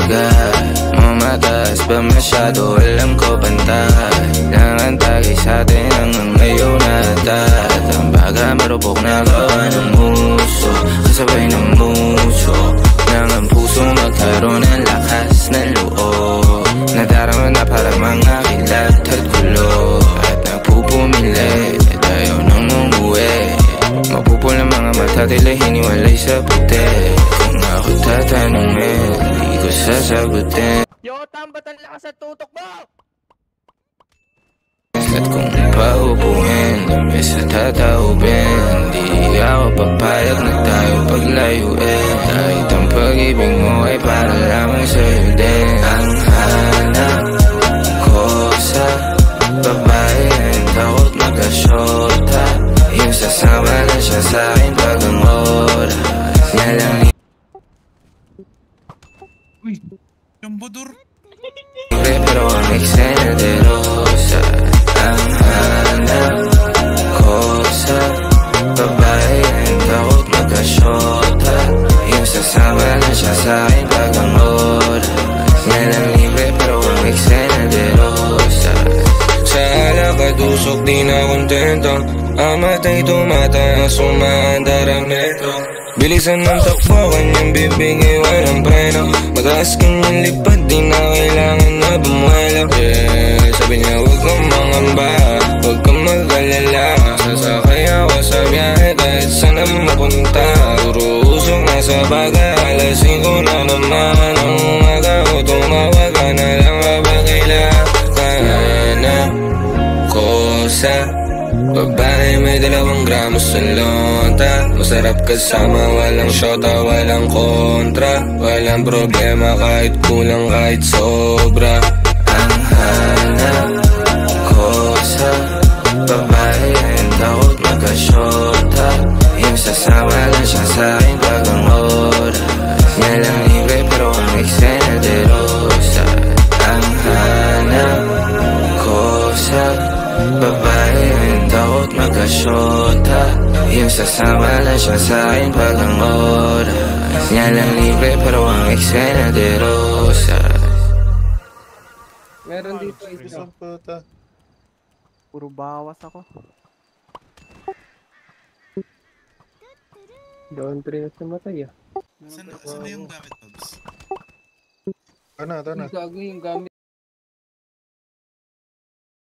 bagay Mamatas ba masyado, alam ko pantay Langan tagay sa'tin hanggang ngayon natat Ang baga marupok na gawa ng muso Kasabay ng muso Nang ang puso magkaroon ng lakas ng loob Nadarama na para mga kilat at gulo At nagpupumili at ayaw nang umuwi Mapupul ng mga mata tila hiniwalay sa puti Kung ako tatanungin, di ko sasagutin Yo, tambatan lakas sa tutok mo! At kung paupuin, labis at tataubin Di ako papayag na tayo paglayuin Kahit ang pag-ibig mo ay para lamang sa'yo din Ang hanap ko sa babae ang takot magkasyota Yung sasama na siya sa'kin pag ang oras niya lang Uy, yung budur. pero ang eksena de rosa Ang hanap ko sa babae ang takot magkasyota Yung sasama na siya sa'kin pag ang oras niya lang libre pero ang eksena de rosa Sa alakadusok di na kontento Ang mata'y tumataas sumaandar ang metro Bilisan ng takbo, kanyang bibig iwan ang preno Mataas kanyang lipad, di na kailangan na bumuelo Yeah, sabi niya huwag kang mangamba, huwag kang mag-alala Sasakay ako sa biyahe kahit saan na mapunta Puro usok na sa baga, alas 5 na naman Ang umaga ko tumawag ka na lang kapag kailangan ko sa babae may 2 gramos sa lonta Masarap kasama, walang shota, walang kontra Walang problema kahit kulang, kahit sobra Ang hanap ko sa babae ang takot magkasyota Yung sasama na siya sa'kin pag ang oras niya lang libre pero ang eksena de rosa Ang hanap ko sa babae ang takot magkasyota Yung sasama lang siya sa'kin pag ang oras niya lang libre pero ang eksena de rosa Meron dito isa. Isang puta. Puro bawas ako. Doon 3 na namatay ah. Saan na yung gamit, Pops? Ito na. Gagawin yung gamit.